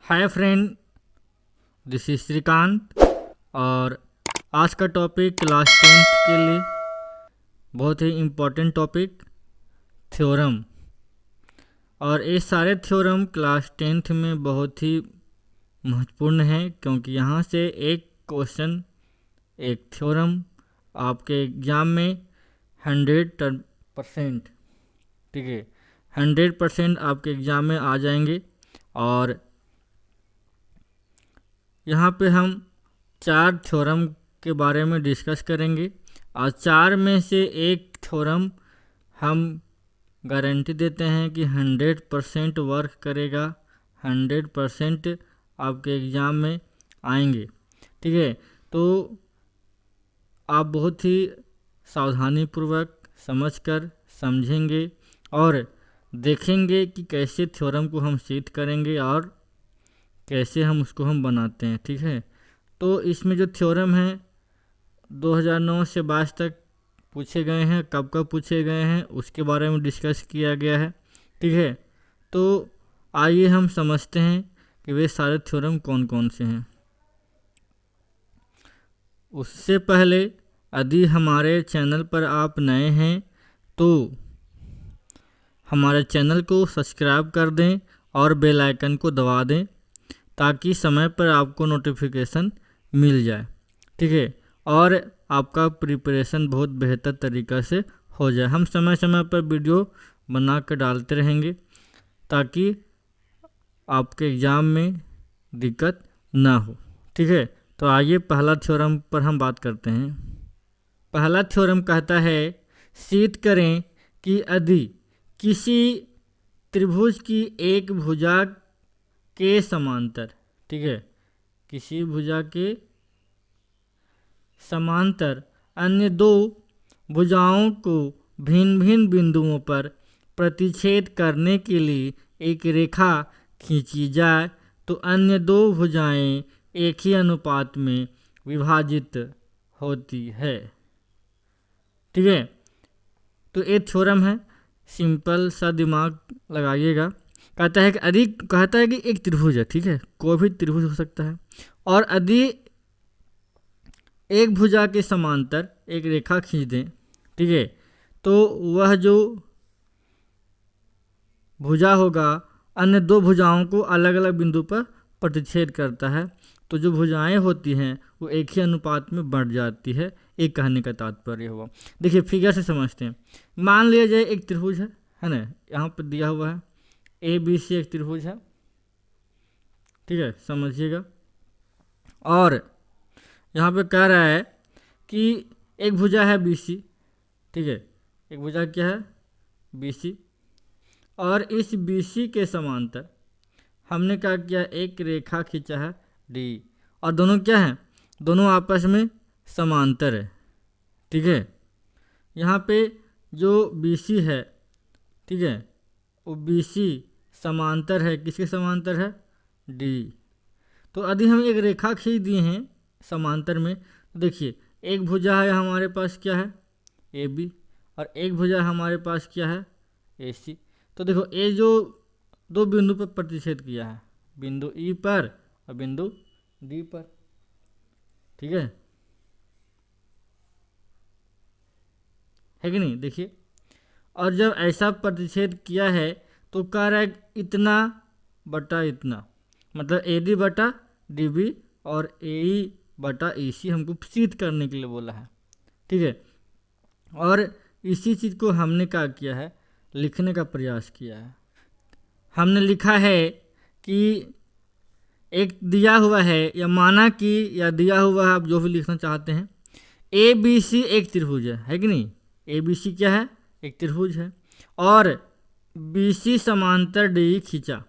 Hi friend, this is Srikanth. और आज का टॉपिक क्लास 10th के लिए बहुत ही इम्पोर्टेंट टॉपिक थ्योरम। और ये सारे थ्योरम क्लास 10th में बहुत ही महत्वपूर्ण है, क्योंकि यहाँ से एक क्वेश्चन, एक थ्योरम आपके एग्ज़ाम में 100%, ठीक है, 100% आपके एग्ज़ाम में आ जाएंगे। और यहाँ पे हम 4 थ्योरम के बारे में डिस्कस करेंगे, और 4 में से एक थ्योरम हम गारंटी देते हैं कि 100% वर्क करेगा, 100% आपके एग्ज़ाम में आएंगे, ठीक है। तो आप बहुत ही सावधानीपूर्वक समझकर समझेंगे और देखेंगे कि कैसे थ्योरम को हम सिद्ध करेंगे और कैसे हम उसको हम बनाते हैं, ठीक है। तो इसमें जो थ्योरम है 2009 से 22 तक पूछे गए हैं, कब कब पूछे गए हैं उसके बारे में डिस्कस किया गया है, ठीक है। तो आइए हम समझते हैं कि वे सारे थ्योरम कौन कौन से हैं। उससे पहले यदि हमारे चैनल पर आप नए हैं तो हमारे चैनल को सब्सक्राइब कर दें और बेल आइकन को दबा दें, ताकि समय पर आपको नोटिफिकेशन मिल जाए, ठीक है, और आपका प्रिपरेशन बहुत बेहतर तरीक़ा से हो जाए। हम समय समय पर वीडियो बना कर डालते रहेंगे ताकि आपके एग्ज़ाम में दिक्कत ना हो, ठीक है। तो आइए पहला थ्योरम पर हम बात करते हैं। पहला थ्योरम कहता है, सिद्ध करें कि यदि किसी त्रिभुज की एक भुजा के समांतर, ठीक है, किसी भुजा के समांतर अन्य दो भुजाओं को भिन्न भिन्न बिंदुओं पर प्रतिच्छेद करने के लिए एक रेखा खींची जाए तो अन्य दो भुजाएं एक ही अनुपात में विभाजित होती है, ठीक है। तो ये थ्योरम है, सिंपल सा दिमाग लगाइएगा। कहता है कि एक त्रिभुज है, ठीक है, कोई भी त्रिभुज हो सकता है, और यदि एक भुजा के समांतर एक रेखा खींच दें, ठीक है, तो वह जो भुजा होगा अन्य दो भुजाओं को अलग अलग बिंदु पर प्रतिच्छेद करता है, तो जो भुजाएं होती हैं वो एक ही अनुपात में बढ़ जाती है। एक कहने का तात्पर्य हुआ। देखिए फिगर से समझते हैं। मान लिया जाए एक त्रिभुज है ना, यहाँ पर दिया हुआ है ABC एक त्रिभुज है, ठीक है, समझिएगा। और यहाँ पे कह रहा है कि एक भुजा है BC, ठीक है, एक भुजा क्या है BC, और इस BC के समांतर हमने क्या किया, एक रेखा खींचा है D, और दोनों क्या हैं, दोनों आपस में समांतर है, ठीक है। यहाँ पे जो BC है, ठीक है, वो BC समांतर है, किसके समांतर है, D। तो यदि हम एक रेखा खींच दिए हैं समांतर में, तो देखिए एक भुजा है हमारे पास क्या है AB, और एक भुजा हमारे पास क्या है AC। तो देखो ये जो दो बिंदु पर प्रतिच्छेद किया है, बिंदु E पर और बिंदु D पर, ठीक है कि नहीं। देखिए, और जब ऐसा प्रतिच्छेद किया है तो कह रहा है इतना बटा इतना, मतलब AD बटा DB और AE बटा EC हमको सिद्ध करने के लिए बोला है, ठीक है। और इसी चीज़ को हमने क्या किया है, लिखने का प्रयास किया है। हमने लिखा है कि एक दिया हुआ है, या माना कि, या दिया हुआ है, आप जो भी लिखना चाहते हैं, ABC एक त्रिभुज है कि नहीं। ABC क्या है, एक त्रिभुज है, और BC समांतर D खींचा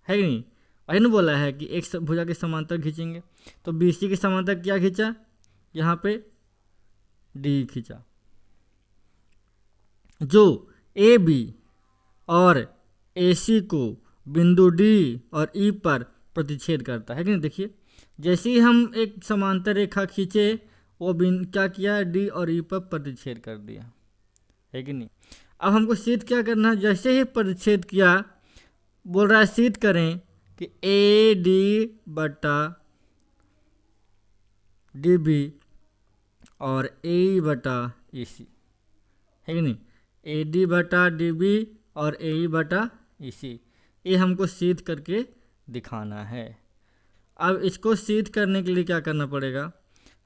है कि नहीं। वही ना बोला है कि एक भुजा के समांतर खींचेंगे, तो BC के समांतर क्या खींचा, यहाँ पे D खींचा, जो AB और AC को बिंदु D और E पर प्रतिच्छेद करता है कि नहीं। देखिए जैसे ही हम एक समांतर रेखा खींचे, वो क्या किया, D और E पर प्रतिच्छेद कर दिया, है कि नहीं। अब हमको सिद्ध क्या करना है, जैसे ही प्रतिच्छेद किया बोल रहा है सिद्ध करें कि ए डी बटा डी बी और ए बटा ई सी, है कि नहीं। ए डी बटा डी बी और ए बटा ई सी, ये हमको सिद्ध करके दिखाना है। अब इसको सिद्ध करने के लिए क्या करना पड़ेगा,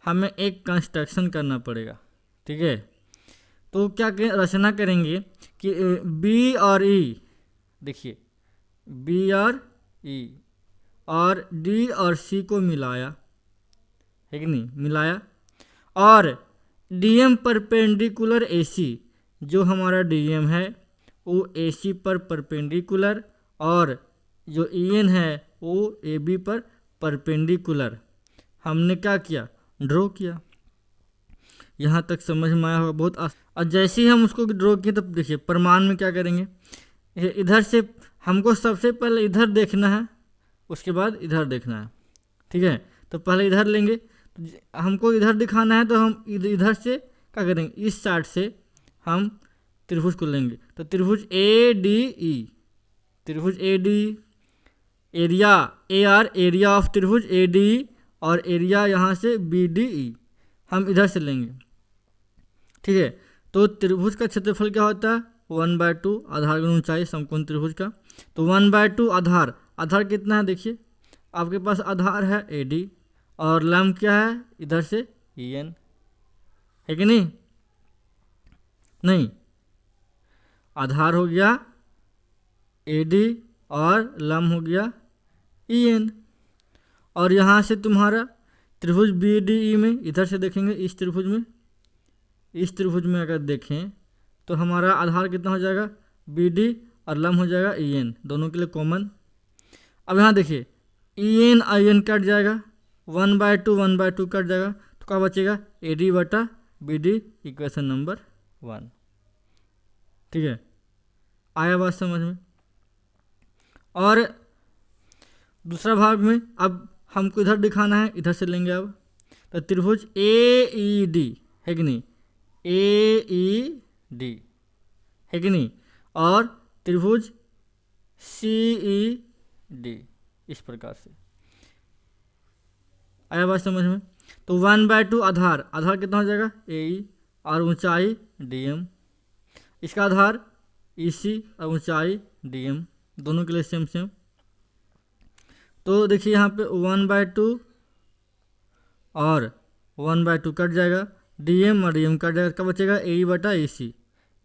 हमें एक कंस्ट्रक्शन करना पड़ेगा, ठीक है। तो क्या रचना करेंगे कि बी और ई, देखिए बी और ई और डी और सी को मिलाया, है कि नहीं, मिलाया, और डीएम परपेंडिकुलर एसी, जो हमारा डीएम है वो एसी पर परपेंडिकुलर, और जो ईएन है वो एबी पर परपेंडिकुलर हमने क्या किया, ड्रॉ किया। यहाँ तक समझ में आया होगा बहुत और जैसे ही हम उसको ड्रॉ किए तब देखिए प्रमाण में क्या करेंगे, इधर से हमको सबसे पहले इधर देखना है, उसके बाद इधर देखना है, ठीक है। तो पहले इधर लेंगे, तो हमको इधर दिखाना है, तो हम इधर से क्या करेंगे, इस साइड से हम त्रिभुज को लेंगे। तो त्रिभुज ए डी ई, त्रिभुज A D, area A R, area of त्रिभुज ए डी ई, और एरिया यहाँ से बी डी ई हम इधर से लेंगे, ठीक है। तो त्रिभुज का क्षेत्रफल क्या होता है, 1/2 आधार गुण ऊंचाई समकोण त्रिभुज का। तो 1/2 आधार, आधार कितना है, देखिए आपके पास आधार है ए डी और लंब क्या है इधर से ई एन, है कि नहीं, नहीं आधार हो गया ए डी और लंब हो गया ई एन। और यहाँ से तुम्हारा त्रिभुज बी डी ई में इधर से देखेंगे, इस त्रिभुज में, इस त्रिभुज में अगर देखें तो हमारा आधार कितना हो जाएगा बी डी और लंब हो जाएगा ई एन, दोनों के लिए कॉमन। अब यहाँ देखिए E N I N cut जाएगा, 1/2 कट जाएगा, तो क्या बचेगा ए डी बटा बी डी, इक्वेशन नंबर 1, ठीक है। आया बात समझ में। और दूसरा भाग में अब हमको इधर दिखाना है, इधर से लेंगे अब। तो त्रिभुज ए ई डी, है कि नहीं, ए ई डी, है कि नहीं, और त्रिभुज सी ई डी, इस प्रकार से। आया बात समझ में। तो 1/2 आधार, आधार कितना हो जाएगा ए ई और ऊंचाई डी एम, इसका आधार ई सी और ऊंचाई डी एम, दोनों के लिए सेम सेम। तो देखिए यहाँ पे 1/2 और 1/2 कट जाएगा, डी एम और डी एम कट जाएगा, क्या बचेगा ए बटा ए सी,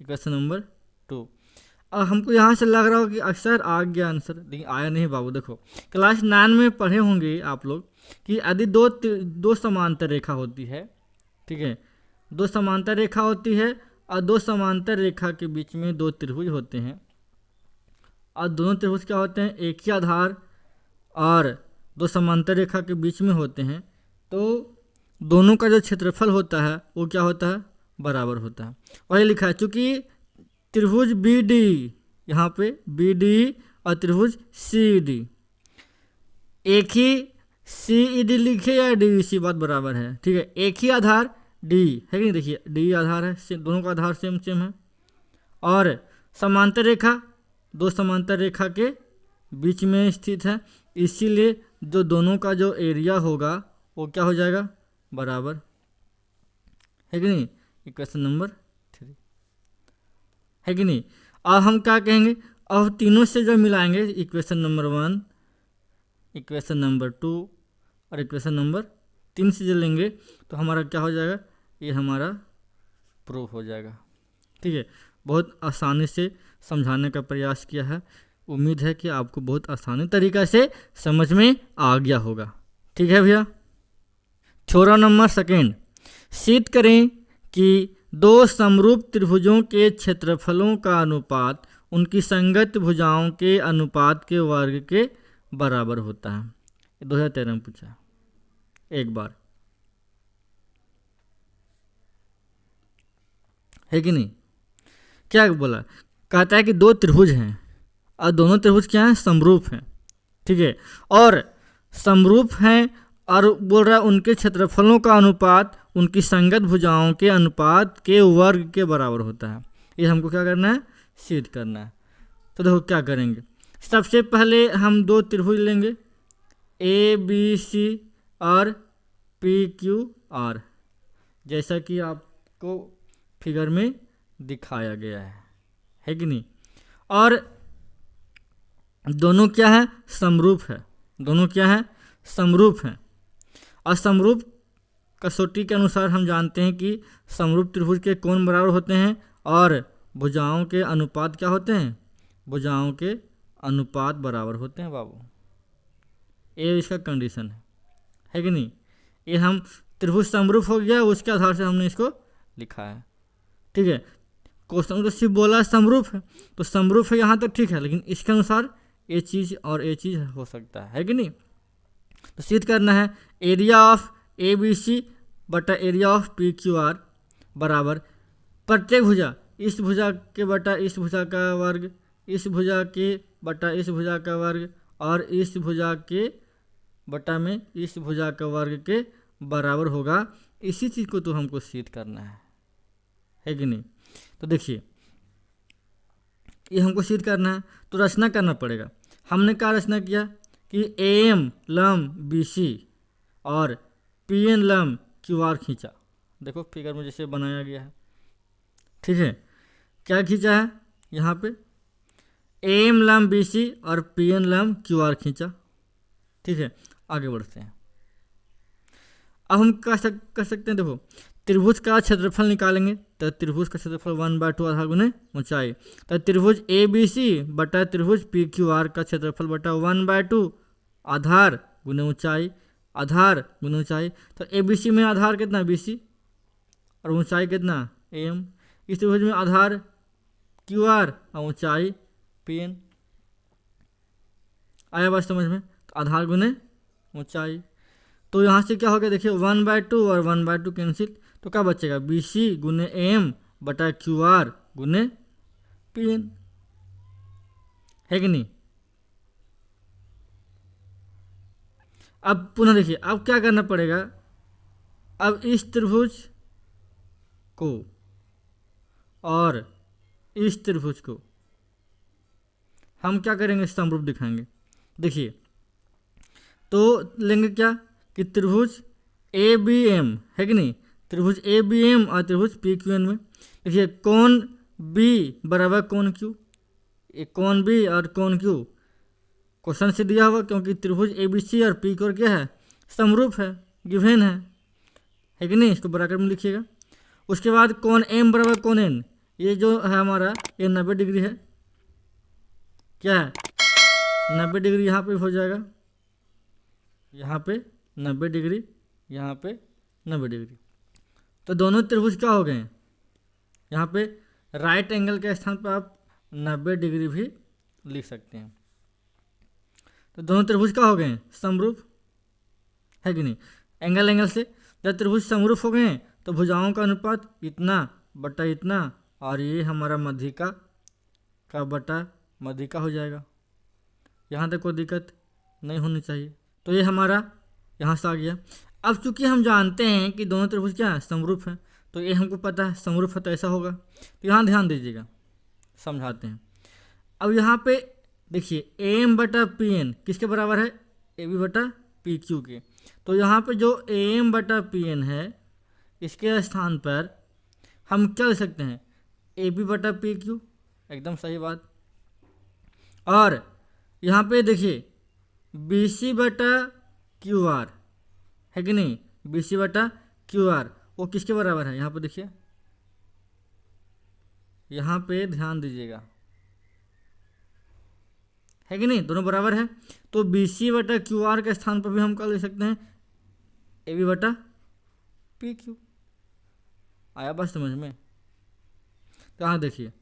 इक्वेशन नंबर 2। अब हमको यहाँ से लग रहा हो कि अक्सर आ गया आंसर, लेकिन आया नहीं बाबू। देखो क्लास 9 में पढ़े होंगे आप लोग कि यदि दो समांतर रेखा होती है, ठीक है, दो समांतर रेखा होती है और दो समांतर रेखा के बीच में दो त्रिभुज होते हैं, और दोनों त्रिभुज क्या होते हैं एक ही आधार और दो समांतर रेखा के बीच में होते हैं, तो दोनों का जो क्षेत्रफल होता है वो क्या होता है बराबर होता है। वही लिखा है, चूँकि त्रिभुज बी डी, यहाँ पे बी डी और त्रिभुज सी डी, एक ही सी ई डी लिखे या डी ई सी, बात बराबर है, ठीक है। एक ही आधार डी है कि नहीं, देखिए डी आधार है, दोनों का आधार सेम सेम है, और समांतर रेखा दो समांतर रेखा के बीच में स्थित है, इसीलिए जो दोनों का जो एरिया होगा वो क्या हो जाएगा बराबर, है कि नहीं, इक्वेशन नंबर 3, है कि नहीं। अब हम क्या कहेंगे, अब तीनों से जब मिलाएंगे इक्वेशन नंबर 1, इक्वेशन नंबर 2 और इक्वेशन नंबर 3 से जब लेंगे तो हमारा क्या हो जाएगा, ये हमारा प्रूफ हो जाएगा, ठीक है। बहुत आसानी से समझाने का प्रयास किया है, उम्मीद है कि आपको बहुत आसानी तरीक़ा से समझ में आ गया होगा, ठीक है भैया। थ्योरम नंबर 2, सिद्ध करें कि दो समरूप त्रिभुजों के क्षेत्रफलों का अनुपात उनकी संगत भुजाओं के अनुपात के वर्ग के बराबर होता है। 2013 में पूछा एक बार, है कि नहीं। क्या बोला, कहता है कि दो त्रिभुज हैं और दोनों त्रिभुज क्या हैं समरूप हैं, ठीक है, और समरूप हैं और बोल रहा है उनके क्षेत्रफलों का अनुपात उनकी संगत भुजाओं के अनुपात के वर्ग के बराबर होता है। ये हमको क्या करना है सिद्ध करना है। तो देखो क्या करेंगे, सबसे पहले हम दो त्रिभुज लेंगे, ए बी सी और पी क्यू आर, जैसा कि आपको फिगर में दिखाया गया है कि नहीं। और दोनों क्या है, समरूप है, दोनों क्या है, समरूप हैं। और समरूप कसौटी के अनुसार हम जानते हैं कि समरूप त्रिभुज के कोण बराबर होते हैं और भुजाओं के अनुपात क्या होते हैं, भुजाओं के अनुपात बराबर होते हैं बाबू। ये इसका कंडीशन है कि नहीं। ये हम त्रिभुज समरूप हो गया, उसके आधार से हमने इसको लिखा है, ठीक है। क्वेश्चन तो सिर्फ बोला समरूप है, तो समरूप है यहाँ तक ठीक है, लेकिन इसके अनुसार ये चीज़ और ये चीज़ हो सकता है कि नहीं। तो सिद्ध करना है area of A B C बटा area of P Q R बराबर प्रत्येक भुजा, इस भुजा के बटा इस भुजा का वर्ग, इस भुजा के बटा इस भुजा का वर्ग और इस भुजा के बटा में इस भुजा का वर्ग के बराबर होगा। इसी चीज़ को तो हमको सिद्ध करना है कि नहीं। तो देखिए ये हमको सिद्ध करना है, तो रचना करना पड़ेगा। हमने क्या रचना किया कि ए एम लम बी सी और पी एन लम क्यू आर खींचा। देखो फिगर में जैसे बनाया गया है, ठीक है। क्या खींचा है यहाँ पे, ए एम लम बी सी और पी एन लम क्यू आर खींचा, ठीक है। आगे बढ़ते हैं। अब हम कर सकते हैं, देखो त्रिभुज का क्षेत्रफल निकालेंगे, तो त्रिभुज का क्षेत्रफल 1/2 आधार गुने ऊंचाई, तो त्रिभुज ए बी सी बटा त्रिभुज पी क्यू आर का क्षेत्रफल बटा 1/2 आधार गुने ऊंचाई, आधार गुने ऊंचाई। तो ए बी सी में आधार कितना, बी सी, और ऊंचाई कितना, ए एम। इस त्रिभुज में आधार क्यू आर और ऊंचाई पी एन। आया बात समझ में। तो आधार गुने ऊंचाई, तो यहाँ से क्या हो गया, देखिए 1/2 और 1/2 कैंसिल, तो क्या बचेगा, बी सी गुने एम बटा क्यू आर गुने पी एन, है कि नहीं। अब पुनः देखिए, अब क्या करना पड़ेगा, अब इस त्रिभुज को और इस त्रिभुज को हम क्या करेंगे, समरूप दिखाएंगे। देखिए तो लेंगे क्या कि त्रिभुज ए बी एम, है कि नहीं, त्रिभुज ए बी एम और त्रिभुज पी क्यू एन में देखिए कोण बी बराबर कोण क्यू, ये कोण बी और कोण क्यू क्वेश्चन से दिया हुआ, क्योंकि त्रिभुज ए बी सी और पी क्यू आर क्या है, समरूप है, गिवन है कि नहीं। इसको ब्रैकेट में लिखिएगा। उसके बाद कोण एम बराबर कोण एन, ये जो है हमारा ये 90 डिग्री है, क्या है 90 डिग्री, यहाँ पे हो जाएगा, यहाँ पे 90 डिग्री, यहाँ पे 90 डिग्री। तो दोनों त्रिभुज क्या हो गए हैं, यहाँ पे राइट एंगल के स्थान पर आप 90 डिग्री भी लिख सकते हैं। तो दोनों त्रिभुज क्या हो गए हैं, समरूप, है कि नहीं। एंगल से जब त्रिभुज समरूप हो गए हैं तो भुजाओं का अनुपात इतना बटा इतना, और ये हमारा मध्यिका का बटा मध्यिका हो जाएगा। यहाँ तक कोई दिक्कत नहीं होनी चाहिए। तो ये हमारा यहाँ से आ गया। अब चूंकि हम जानते हैं कि दोनों त्रिभुज क्या है, समरूप है, तो ये हमको पता है समरूप है तो ऐसा होगा। तो यहाँ ध्यान दीजिएगा, समझाते हैं। अब यहाँ पे देखिए एम बटा पी एन किसके बराबर है, ए बी बटा पी क्यू के। तो यहाँ पे जो एम बटा पी एन है इसके स्थान पर हम क्या लिख सकते हैं, ए बी बटा पी क्यू, एकदम सही बात। और यहाँ पे देखिए बी सी बटा क्यू आर, है कि नहीं, बी सी बटा क्यू आर वो किसके बराबर है, यहाँ पे देखिए, यहाँ पे ध्यान दीजिएगा, है कि नहीं, दोनों बराबर है। तो बी सी बटा क्यू आर के स्थान पर भी हम क्या ले सकते हैं, ए बी बटा पी क्यू। आया बात समझ में। तो यहाँ देखिए,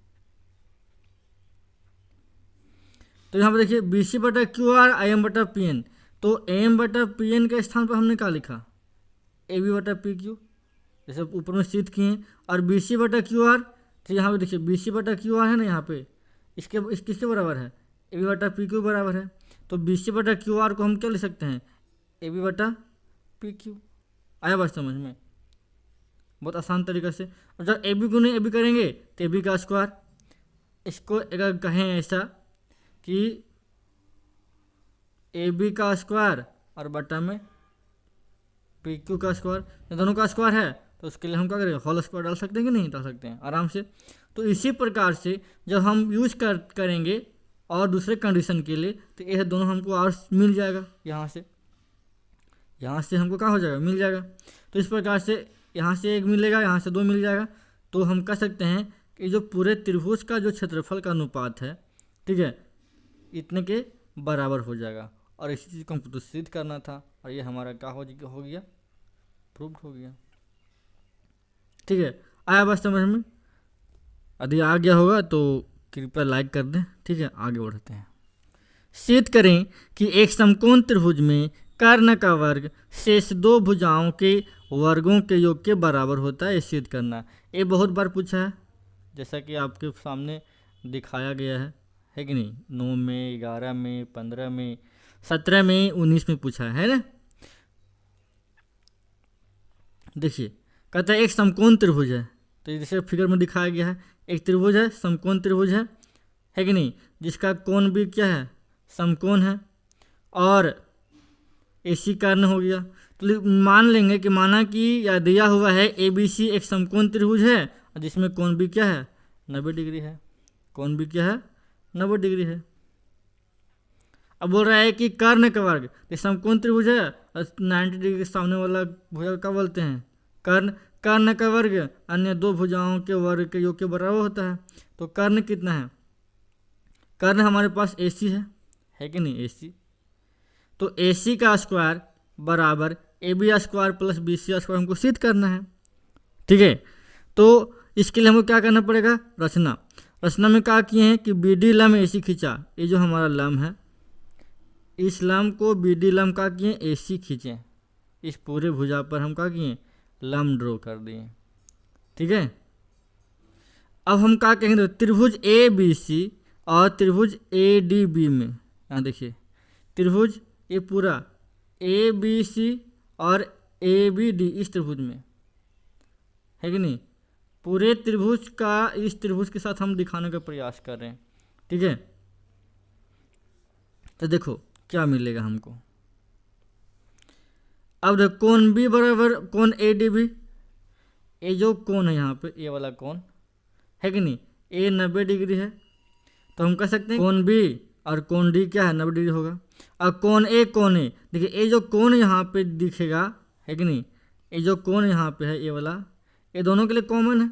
तो यहाँ पर देखिए बी सी बटा क्यू आर आई एम बटा पी एन, तो एम बटा पी एन के स्थान पर हमने क्या लिखा, ए बी बटा पी क्यू, जैसे ऊपर में सिद्ध किए। और बी सी बटा क्यू आर, तो यहाँ पे देखिए बी सी बटा क्यू आर है ना, यहाँ पे किसके बराबर है, ए बी बटा पी क्यू बराबर है। तो बी सी बटा क्यू आर को हम क्या लिख सकते हैं, ए बी बटा पी क्यू। आया बात समझ में, बहुत आसान तरीके से। और जब ए बी गुने ए बी करेंगे तो ए बी का स्क्वायर, इसको अगर कहें ऐसा कि ए बी का स्क्वायर और बटा में पी क्यू का स्क्वायर, दोनों का स्क्वायर है तो उसके लिए हम क्या करेंगे, होल स्क्वायर डाल सकते हैं कि नहीं डाल सकते हैं आराम से। तो इसी प्रकार से जब हम यूज करेंगे और दूसरे कंडीशन के लिए तो ये दोनों हमको और मिल जाएगा, यहाँ से हमको क्या हो जाएगा, मिल जाएगा। तो इस प्रकार से यहाँ से एक मिलेगा, यहाँ से दो मिल जाएगा। तो हम कह सकते हैं कि जो पूरे त्रिभुज का जो क्षेत्रफल का अनुपात है, ठीक है, इतने के बराबर हो जाएगा। और इसी चीज़ को हमको तो सिद्ध करना था और ये हमारा क्या हो गया, प्रूव्ड हो गया। ठीक है, आया बात समझ में? यदि आ गया होगा तो कृपया लाइक कर दें। ठीक है, आगे बढ़ते हैं। सिद्ध करें कि एक समकोण त्रिभुज में कर्ण का वर्ग शेष दो भुजाओं के वर्गों के योग के बराबर होता है। ये सिद्ध करना, ये बहुत बार पूछा है, जैसा कि आपके सामने दिखाया गया है कि नहीं, 9 में, 11 में, 15 में, 17 में, 19 में पूछा है ना। देखिए, कहता है एक समकोण त्रिभुज है, तो जैसे फिगर में दिखाया गया है, एक त्रिभुज है, समकोण त्रिभुज है कि नहीं, जिसका कोण भी क्या है, समकोण है और AC कर्ण हो गया। तो मान लेंगे कि माना कि या दिया हुआ है ABC एक समकोण त्रिभुज है जिसमें कोण भी क्या है, 90 डिग्री है, कोण भी क्या है, 90 डिग्री है। अब बोल रहा है कि कर्ण का वर्ग, तो समकोण त्रिभुज है, 90 डिग्री के सामने वाला भुजा क्या बोलते हैं, कर्ण। कर्ण का वर्ग अन्य दो भुजाओं के वर्ग के योग के बराबर होता है। तो कर्ण कितना है, कर्ण हमारे पास AC है कि नहीं, AC। तो AC का स्क्वायर बराबर AB square plus BC square हमको सिद्ध करना है। ठीक है, तो इसके लिए हमको क्या करना पड़ेगा, रचना में क्या किए हैं कि BD लंब AC खींचा, ये जो हमारा लंब है, इस लंब को BD लंब का किए AC खींचे, इस पूरे भुजा पर हम क्या किए, लंब ड्रॉ कर दिए। ठीक है, अब हम क्या कहेंगे, त्रिभुज ABC और त्रिभुज ADB में, यहाँ देखिए त्रिभुज ये पूरा ABC और ABD इस त्रिभुज में है कि नहीं, पूरे त्रिभुज का इस त्रिभुज के साथ हम दिखाने का प्रयास कर रहे हैं। ठीक है, तो देखो क्या मिलेगा हमको। अब देखो कोण B बराबर कोण ADB, ये जो कोण है यहाँ पे, ये वाला कोण है कि नहीं, ये 90 डिग्री है। तो हम कह सकते हैं कोण B और कोण D क्या है, 90 डिग्री होगा। और कोण A देखिए, ये जो कोण यहाँ पे दिखेगा है कि नहीं, ये जो कोण यहाँ पे है, ये वाला, ये दोनों के लिए कॉमन है।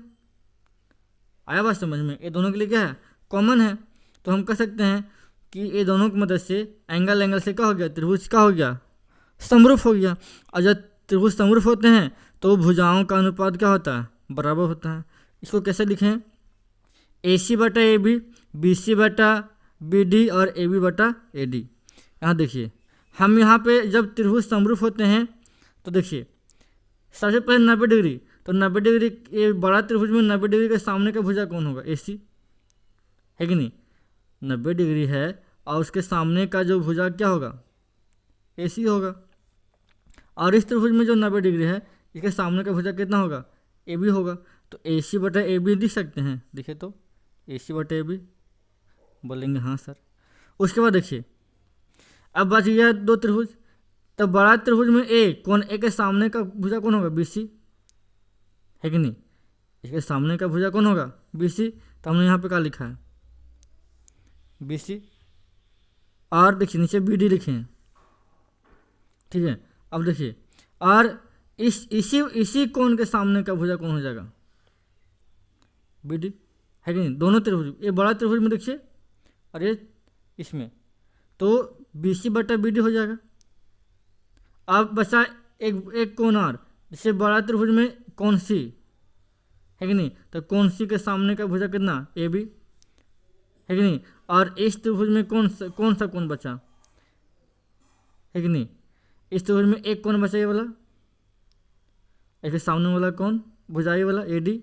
आया बात समझ में, ये दोनों के लिए क्या है, कॉमन है। तो हम कह सकते हैं कि ये दोनों की मदद से एंगल से क्या हो गया, त्रिभुज का हो गया, समरूप हो गया। और जब त्रिभुज समरूप होते हैं तो भुजाओं का अनुपात क्या होता है, बराबर होता है। इसको कैसे लिखें, AC बटा AB, BC बटा BD और AB बटा AD। यहाँ देखिए, हम यहाँ पे जब त्रिभुज समरूप होते हैं तो देखिए सबसे पहले 90 डिग्री, तो 90 डिग्री ये बड़ा त्रिभुज में 90 डिग्री के सामने का भुजा कौन होगा, AC है कि नहीं, 90 डिग्री है और उसके सामने का जो भुजा क्या होगा, AC होगा। और इस त्रिभुज में जो 90 डिग्री है इसके सामने का भुजा कितना होगा, AB होगा। तो AC बटा AB लिख सकते हैं, देखिए तो AC बटा AB बोलेंगे हाँ सर। उसके बाद देखिए, अब बच गया दो त्रिभुज, तो बड़ा त्रिभुज में कोण A के सामने का भुजा कौन होगा, BC है कि नहीं, इसके सामने का भुजा कौन होगा, BC। तो हमने यहाँ पे क्या लिखा है, BC। और देखिए नीचे BD लिखे हैं। ठीक है, अब देखिए, और इसी कोण के सामने का भुजा कौन हो जाएगा, BD है कि नहीं। दोनों त्रिभुज, ये बड़ा त्रिभुज में देखिए और ये इसमें, तो BC बटा BD हो जाएगा। अब बचा एक कोण और, जैसे बड़ा त्रिभुज में कोण C है कि नहीं, तो कोण C के सामने का भुजा कितना, AB है कि नहीं। और इस त्रिभुज में कौन सा कोण बचा है कि नहीं, इस त्रिभुज में एक कोण बचा, ये वाला, इसके सामने वाला कोण भुजा ये वाला AD।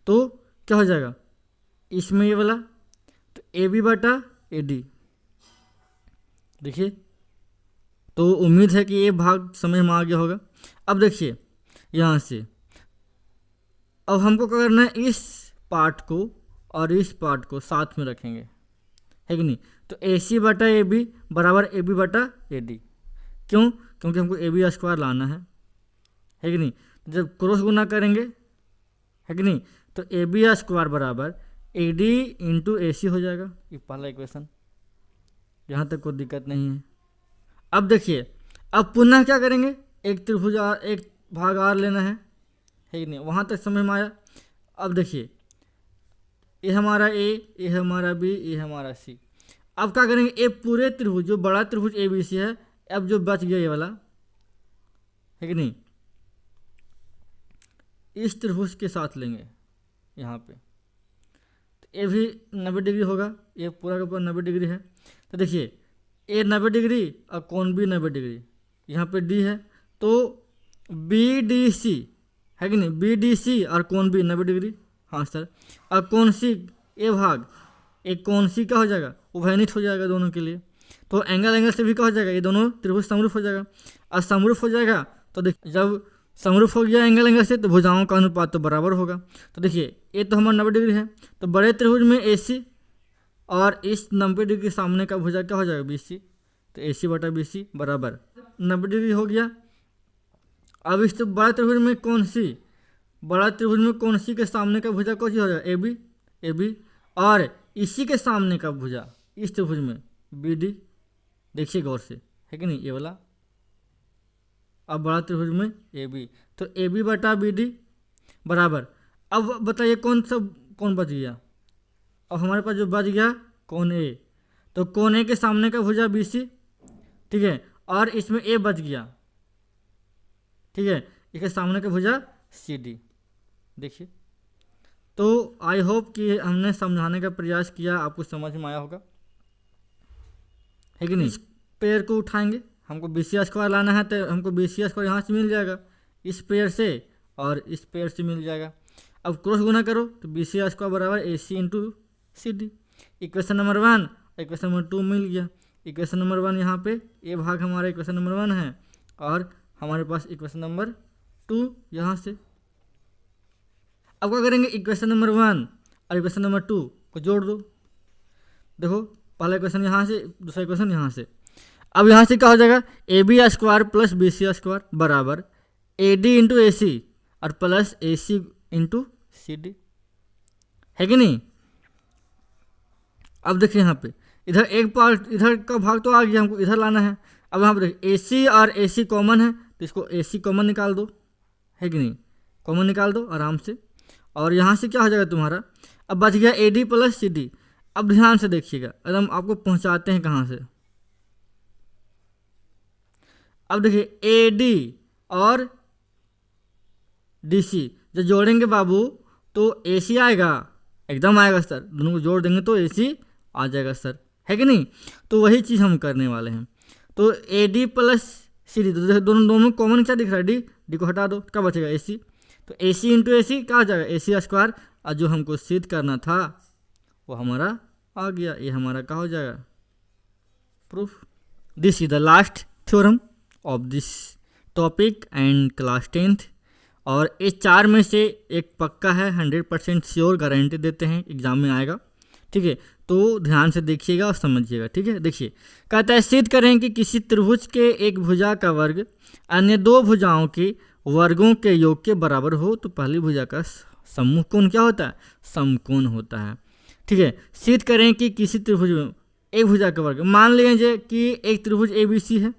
तो क्या हो जाएगा, इसमें ये वाला, तो AB बटा AD। देखिए, तो उम्मीद है कि ये भाग समझ में आ गया होगा। अब देखिए यहाँ से, अब हमको क्या करना है, इस पार्ट को और इस पार्ट को साथ में रखेंगे है कि नहीं। तो AC बटा AB बराबर AB बटा AD। क्यों? क्योंकि हमको AB स्क्वायर लाना है कि नहीं। जब क्रॉस गुना करेंगे, है कि नहीं, तो AB स्क्वायर बराबर AD इंटू AC हो जाएगा। ये पहला इक्वेशन, यहाँ तक कोई दिक्कत नहीं है। अब देखिए, अब पुनः क्या करेंगे, एक त्रिभुज एक भाग R लेना है कि नहीं, वहाँ तक समझ में आया। अब देखिए, ये हमारा A, ये हमारा B, ये हमारा C। अब क्या करेंगे, ये पूरे त्रिभुज, जो बड़ा त्रिभुज ABC है, अब जो बच गया ये वाला, है कि नहीं, इस त्रिभुज के साथ लेंगे यहाँ पे, तो ये भी 90 डिग्री होगा, ये पूरा का पूरा 90 डिग्री है। तो देखिए, ए 90 डिग्री और कोण भी 90 डिग्री, यहाँ पे D है, तो BDC है कि नहीं, BDC और कोण भी 90 डिग्री। हाँ सर, और कोण C, ए भाग एक कोण C क्या हो जाएगा, उभयनिष्ठ हो जाएगा दोनों के लिए। तो एंगल से भी क्या हो जाएगा, ये दोनों त्रिभुज समरूप हो जाएगा। और समरूप हो जाएगा तो देखिए, जब समरूप हो गया एंगल से, तो भुजाओं का अनुपात तो बराबर होगा। तो देखिए, ये तो हमारा 90 डिग्री है, तो बड़े त्रिभुज में AC और इस 90 डिग्री के सामने का भुजा क्या हो जाएगा, BC। तो AC बटा BC बराबर 90 डिग्री हो गया। अब इस तो बड़ा त्रिभुज में कोण C, बड़ा त्रिभुज में कोण C के सामने का भुजा कौन सी हो जाएगा, AB, और इसी के सामने का भुजा इस त्रिभुज में BD। देखिए गौर से, है कि नहीं, ये वाला। अब बड़ा त्रिभुज में AB, तो AB बटा BD बराबर, अब बताइए कौन सा कौन बच गया। अब हमारे पास जो बच गया कोण A, तो कोण A के सामने का भुजा BC, ठीक है, और इसमें A बच गया, ठीक है, इसके सामने का भुजा CD। देखिए, तो आई होप कि हमने समझाने का प्रयास किया, आपको समझ में आया होगा, है कि नहीं। इस पेयर को उठाएंगे, हमको BC स्क्वायर लाना है, तो हमको BC स्क्वायर यहाँ से मिल जाएगा, इस पेयर से और इस पेयर से मिल जाएगा। अब क्रॉस गुना करो, तो BC स्क्वायर बराबर AC into CD। Equation number 1 equation number 2 मिल गया। इक्वेशन नंबर 1 यहाँ पे ये भाग हमारा इक्वेशन नंबर 1 है, और हमारे पास इक्वेशन नंबर 2 यहाँ से। अब क्या करेंगे, इक्वेशन नंबर 1 और इक्वेशन नंबर 2 को जोड़ दो। देखो, पहला इक्वेशन यहाँ से, दूसरा इक्वेशन यहाँ से। अब यहाँ से क्या हो जाएगा, AB square plus BC square बराबर AD इंटू AC और प्लस AC इंटू CD, है कि नहीं। अब देखिए, यहाँ पे इधर एक पार्ट, इधर का भाग तो आ गया, हमको इधर लाना है। अब यहाँ पे देखिए, AC और AC कॉमन है, तो इसको AC कॉमन निकाल दो, है कि नहीं, कॉमन निकाल दो आराम से। और यहाँ से क्या हो जाएगा तुम्हारा, अब बच गया AD प्लस CD। अब ध्यान से देखिएगा, एकदम आपको पहुँचाते हैं कहाँ से। अब देखिए, AD और DC जब जोड़ेंगे बाबू, तो AC आएगा, एकदम आएगा सर, दोनों को जोड़ देंगे तो AC आ जाएगा सर, है कि नहीं। तो वही चीज़ हम करने वाले हैं। तो AD प्लस CD, तो दोनों कॉमन क्या दिख रहा है, D को हटा दो, क्या बचेगा AC। तो AC इंटू AC क्या आ जाएगा, AC स्क्वायर, और जो हमको सिद्ध करना था वो हमारा आ गया। ये हमारा क्या हो जाएगा, proof. This is the last theorem of this topic and class 10th। और इस 4 में से एक पक्का है, 100% श्योर, गारंटी देते हैं एग्जाम में आएगा, ठीक है। तो ध्यान से देखिएगा और समझिएगा, ठीक है। देखिए, कहता है सिद्ध करें कि किसी त्रिभुज के एक भुजा का वर्ग अन्य 2 भुजाओं के वर्गों के योग के बराबर हो, तो पहली भुजा का समूह कोण क्या होता है, समकोण होता है, ठीक है। सिद्ध करें कि किसी त्रिभुज में एक भुजा का वर्ग, मान लीजिए कि एक त्रिभुज ABC है,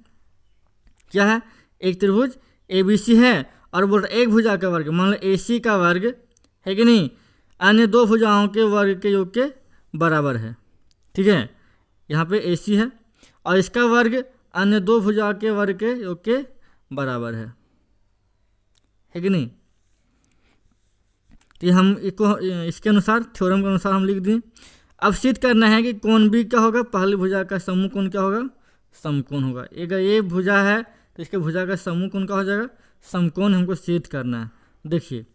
क्या है, एक त्रिभुज ABC है, और बोल रहा एक भुजा का वर्ग, मान लो AC का वर्ग, है कि नहीं, अन्य 2 भुजाओं के वर्ग के योग के बराबर है, ठीक है। यहाँ पे AC है और इसका वर्ग अन्य 2 भुजा के वर्ग के योग के बराबर है कि नहीं। तो ये हम इसके अनुसार, थ्योरम के अनुसार हम लिख दिए। अब सिद्ध करना है कि कोण B क्या होगा, पहली भुजा का समूह कोण क्या होगा, समकोण होगा। ये भुजा है, तो इसके भुजा का समूह कोण क्या हो जाएगा, समकोण हमको सिद्ध करना है। देखिए,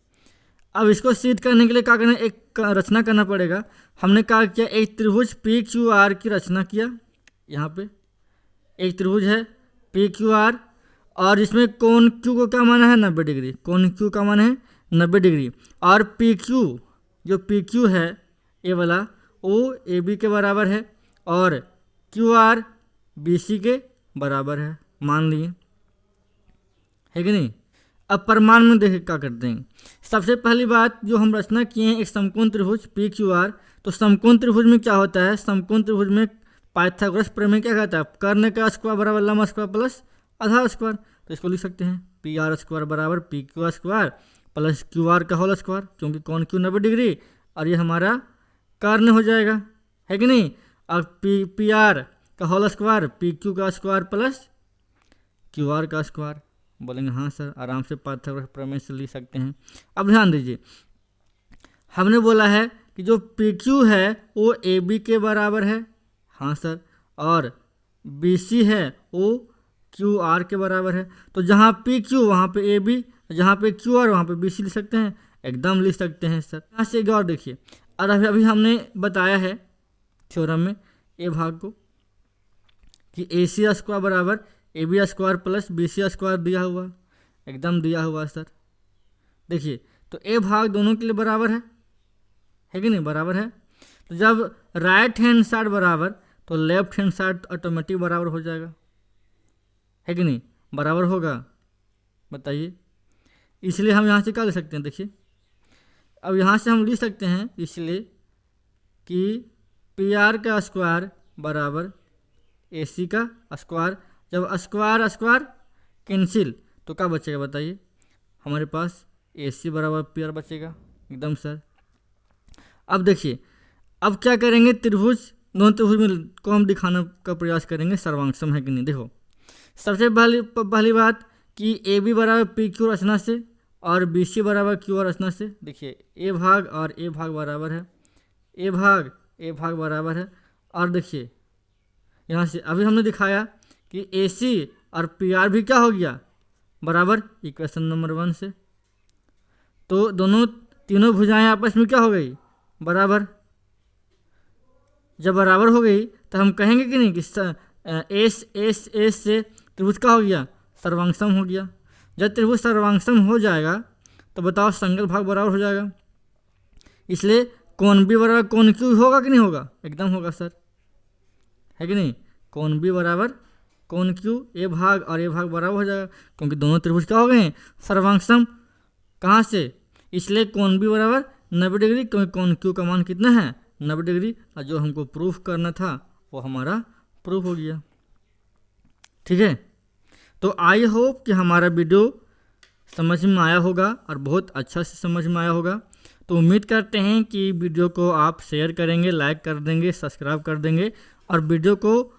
अब इसको सिद्ध करने के लिए क्या करना है, एक रचना करना पड़ेगा। हमने क्या किया, एक त्रिभुज PQR की रचना किया। यहाँ पे एक त्रिभुज है PQR, और इसमें कोण Q को क्या माना है, 90 डिग्री, कोण Q का मान है 90 डिग्री, और PQ, जो PQ है ये वाला, वो AB के बराबर है, और क्यू आर बी सी के बराबर है, मान लिए, है कि नहीं। अब प्रमाण में देखिए क्या करते हैं। सबसे पहली बात जो हम रचना किए हैं एक समकोण त्रिभुज पी क्यू आर। तो समकोण त्रिभुज में क्या होता है, समकोण त्रिभुज में पाइथागोरस प्रमेय क्या कहता है, कर्ण का स्क्वायर बराबर लंब स्क्वायर प्लस आधार स्क्वायर। तो इसको लिख सकते हैं पी आर स्क्वायर बराबर P Q square plus Q R का होल स्क्वायर, क्योंकि कौन क्यू 90 डिग्री और ये हमारा कर्ण हो जाएगा, है कि नहीं। अब पी आर का होल स्क्वायर पी क्यू का स्क्वायर प्लस क्यू आर का स्क्वायर। बोलेंगे हाँ सर, आराम से पाइथागोरस प्रमेय से लिख सकते हैं। अब ध्यान दीजिए, हमने बोला है कि जो पी क्यू है वो ए बी के बराबर है, हाँ सर, और बी सी है वो क्यू आर के बराबर है। तो जहाँ पी क्यू वहाँ पे ए बी, जहाँ पे क्यू आर वहाँ पे बी सी लिख सकते हैं, एकदम लिख सकते हैं सर। यहाँ से एक और देखिए, और अभी हमने बताया है थ्योरम में ए भाग को कि ए सी स्क्वायर बराबर A B square plus B C square दिया हुआ, एकदम दिया हुआ सर। देखिए तो ए भाग दोनों के लिए बराबर है कि नहीं, बराबर है। तो जब राइट हैंड साइड बराबर तो लेफ्ट हैंड साइड ऑटोमेटिक बराबर हो जाएगा, है कि नहीं, बराबर होगा, बताइए। इसलिए हम यहाँ से क्या लिख सकते हैं, देखिए अब यहाँ से हम लिख सकते हैं इसलिए कि पी आर का स्क्वायर बराबर ए सी का स्क्वायर। जब स्क्वायर स्क्वायर कैंसिल तो क्या बचेगा बताइए, हमारे पास ए सी बराबर पी आर बचेगा, एकदम सर। अब देखिए अब क्या करेंगे, त्रिभुज दोनों त्रिभुज में को हम दिखाने का प्रयास करेंगे सर्वांगसम है कि नहीं। देखो सबसे पहली बात कि ए बी बराबर पी क्यू रचना से और बी सी बराबर क्यू आर रचना से। देखिए ए भाग और ए भाग बराबर है, ए भाग बराबर है। और देखिए यहाँ से अभी हमने दिखाया कि ए सी और पी आर भी क्या हो गया, बराबर, इक्वेशन नंबर 1 से। तो दोनों तीनों भुजाएं आपस में क्या हो गई, बराबर। जब बराबर हो गई तो हम कहेंगे कि नहीं कि एस से त्रिभुज का हो गया, सर्वांगसम हो गया। जब त्रिभुज सर्वांगसम हो जाएगा तो बताओ संगत भाग बराबर हो जाएगा। इसलिए कोण बी बराबर कोण क्यू होगा कि नहीं होगा, एकदम होगा सर, है कि नहीं। कोण बी बराबर कोण क्यू, ए भाग और ए भाग बराबर हो जाएगा, क्योंकि दोनों त्रिभुज क्या हो गए हैं, सर्वांगसम। कहाँ से, इसलिए कोण बी बराबर 90 डिग्री, क्योंकि कोण क्यू का मान कितना है, 90 डिग्री। और जो हमको प्रूफ करना था वो हमारा प्रूफ हो गया, ठीक है। तो आई होप कि हमारा वीडियो समझ में आया होगा और बहुत अच्छा से समझ में आया होगा। तो उम्मीद करते हैं कि वीडियो को आप शेयर करेंगे, लाइक कर देंगे, सब्सक्राइब कर देंगे और वीडियो को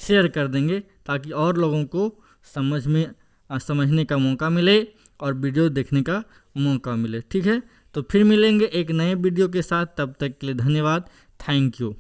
शेयर कर देंगे, ताकि और लोगों को समझने का मौका मिले और वीडियो देखने का मौका मिले, ठीक है। तो फिर मिलेंगे एक नए वीडियो के साथ, तब तक के लिए धन्यवाद, थैंक यू।